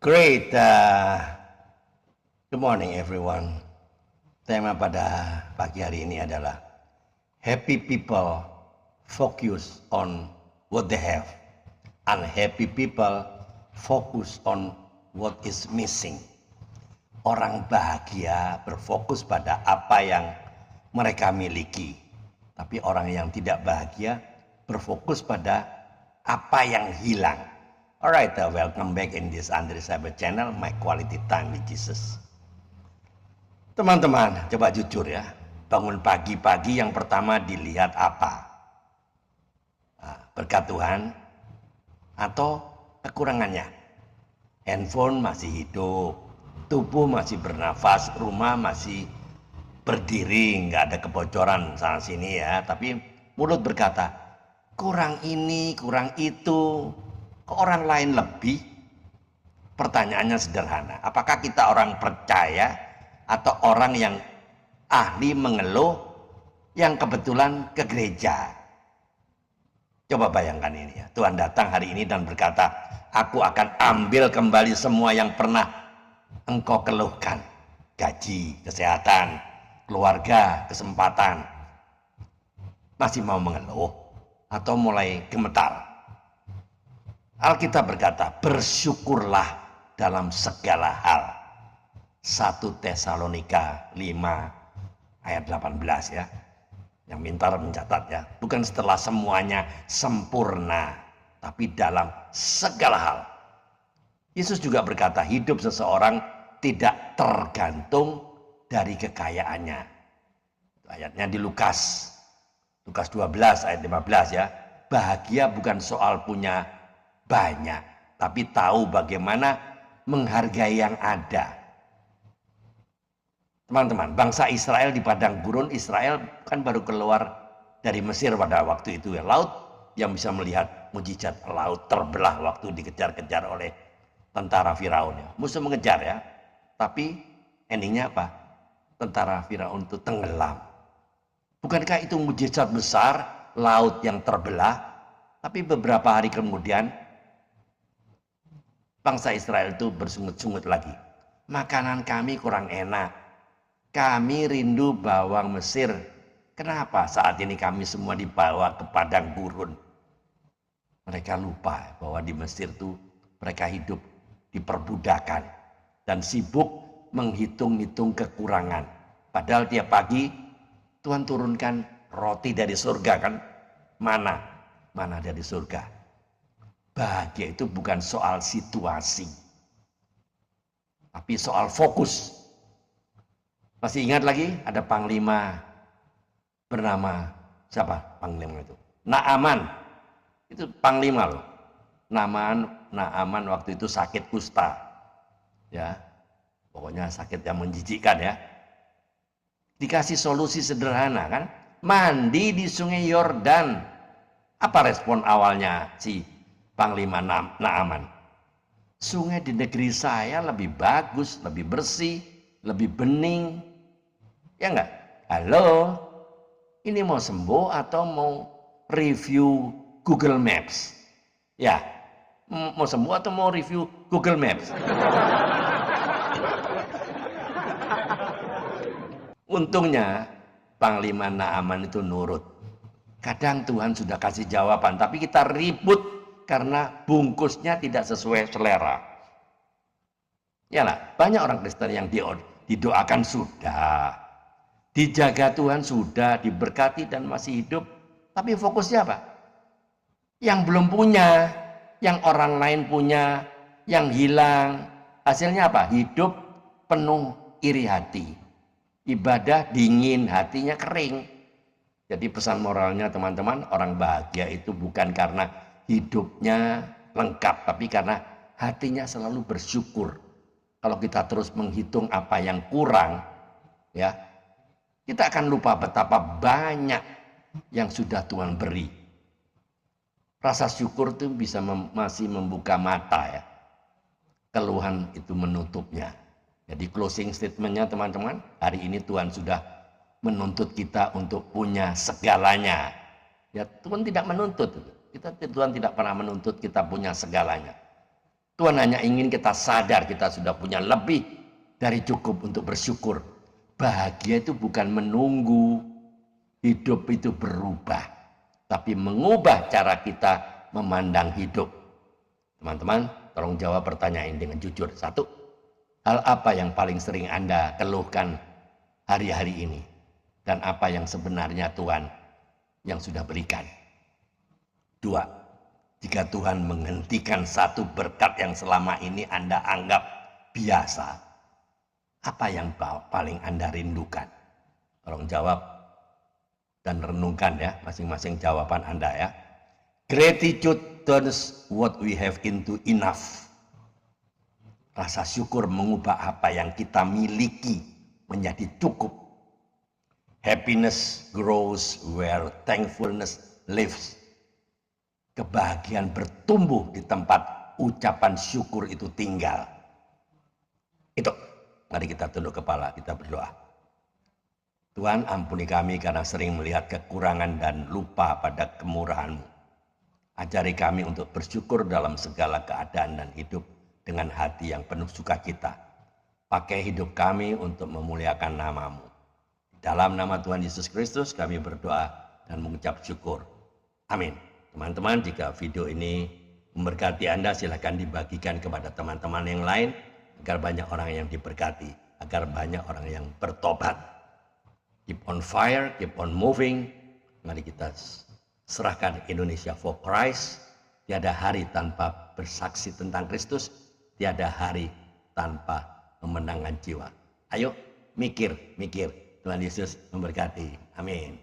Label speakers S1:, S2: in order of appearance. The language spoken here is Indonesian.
S1: Great. Good morning everyone. Tema pada pagi hari ini adalah happy people focus on what they have. Unhappy people focus on what is missing. Orang bahagia berfokus pada apa yang mereka miliki. Tapi orang yang tidak bahagia berfokus pada apa yang hilang. Alright, welcome back in this Andre Sahabat channel, my quality time with Jesus. Teman-teman, coba jujur ya, bangun pagi-pagi yang pertama dilihat apa? Berkat Tuhan atau kekurangannya? Handphone masih hidup, tubuh masih bernafas, rumah masih berdiri, nggak ada kebocoran sana sini ya, tapi mulut berkata, kurang ini, kurang itu. Orang lain lebih. Pertanyaannya sederhana, apakah kita orang percaya atau orang yang ahli mengeluh yang kebetulan ke gereja? Coba bayangkan ini ya, Tuhan datang hari ini dan berkata, aku akan ambil kembali semua yang pernah engkau keluhkan. Gaji, kesehatan, keluarga, kesempatan. Masih mau mengeluh atau mulai gemetar? Alkitab berkata, bersyukurlah dalam segala hal. 1 Tesalonika 5 ayat 18 ya. Yang pintar mencatat ya. Bukan setelah semuanya sempurna, tapi dalam segala hal. Yesus juga berkata, hidup seseorang tidak tergantung dari kekayaannya. Ayatnya di Lukas 12 ayat 15 ya. Bahagia bukan soal punya banyak, tapi tahu bagaimana menghargai yang ada. Teman-teman, bangsa Israel di padang gurun, Israel kan baru keluar dari Mesir pada waktu itu ya. Laut yang bisa melihat mujizat, laut terbelah waktu dikejar-kejar oleh tentara Firaun ya. Musuh mengejar ya, tapi endingnya apa? Tentara Firaun itu tenggelam. Bukankah itu mujizat besar, laut yang terbelah? Tapi beberapa hari kemudian bangsa Israel itu bersungut-sungut lagi. Makanan kami kurang enak. Kami rindu bawang Mesir. Kenapa saat ini kami semua dibawa ke padang gurun? Mereka lupa bahwa di Mesir itu mereka hidup di perbudakan dan sibuk menghitung-hitung kekurangan. Padahal tiap pagi Tuhan turunkan roti dari surga kan? Mana dari surga. Bahagia itu bukan soal situasi, tapi soal fokus. Masih ingat lagi ada panglima bernama siapa panglima itu? Naaman. Itu panglima loh. Naaman waktu itu sakit kusta. Ya. Pokoknya sakit yang menjijikkan ya. Dikasih solusi sederhana kan? Mandi di Sungai Yordan. Apa respon awalnya si Panglima Naaman? Sungai di negeri saya lebih bagus, lebih bersih, lebih bening. Ya enggak? Halo, ini mau sembuh atau mau review Google Maps? Ya, mau sembuh atau mau review Google Maps? Untungnya Panglima Naaman itu nurut. Kadang Tuhan sudah kasih jawaban, tapi kita ribut karena bungkusnya tidak sesuai selera. Ya lah, banyak orang Kristen yang didoakan sudah, dijaga Tuhan sudah, diberkati dan masih hidup, tapi fokusnya apa? Yang belum punya, yang orang lain punya, yang hilang. Hasilnya apa? Hidup penuh iri hati. Ibadah dingin, hatinya kering. Jadi pesan moralnya teman-teman, orang bahagia itu bukan karena hidupnya lengkap, tapi karena hatinya selalu bersyukur. Kalau kita terus menghitung apa yang kurang, ya, kita akan lupa betapa banyak yang sudah Tuhan beri. Rasa syukur itu bisa masih membuka mata ya. Keluhan itu menutupnya. Jadi closing statementnya teman-teman, hari ini Tuhan sudah menuntut kita untuk punya segalanya. Ya, Tuhan tidak menuntut. Tuhan tidak pernah menuntut kita punya segalanya. Tuhan hanya ingin kita sadar kita sudah punya lebih dari cukup untuk bersyukur. Bahagia itu bukan menunggu hidup itu berubah, tapi mengubah cara kita memandang hidup. Teman-teman, tolong jawab pertanyaan ini dengan jujur. Satu, hal apa yang paling sering Anda keluhkan hari-hari ini? Dan apa yang sebenarnya Tuhan yang sudah berikan? Dua, jika Tuhan menghentikan satu berkat yang selama ini Anda anggap biasa, apa yang paling Anda rindukan? Tolong jawab dan renungkan ya masing-masing jawaban Anda ya. Gratitude turns what we have into enough. Rasa syukur mengubah apa yang kita miliki menjadi cukup. Happiness grows where thankfulness lives. Kebahagiaan bertumbuh di tempat ucapan syukur itu tinggal. Itu, mari kita tunduk kepala, kita berdoa. Tuhan, ampuni kami karena sering melihat kekurangan dan lupa pada kemurahan-Mu. Ajari kami untuk bersyukur dalam segala keadaan dan hidup dengan hati yang penuh sukacita. Pakai hidup kami untuk memuliakan nama-Mu. Dalam nama Tuhan Yesus Kristus kami berdoa dan mengucap syukur. Amin. Teman-teman, jika video ini memberkati Anda, silakan dibagikan kepada teman-teman yang lain agar banyak orang yang diberkati, agar banyak orang yang bertobat. Keep on fire, keep on moving. Mari kita serahkan Indonesia for Christ. Tiada hari tanpa bersaksi tentang Kristus, tiada hari tanpa kemenangan jiwa. Ayo mikir. Tuhan Yesus memberkati. Amin.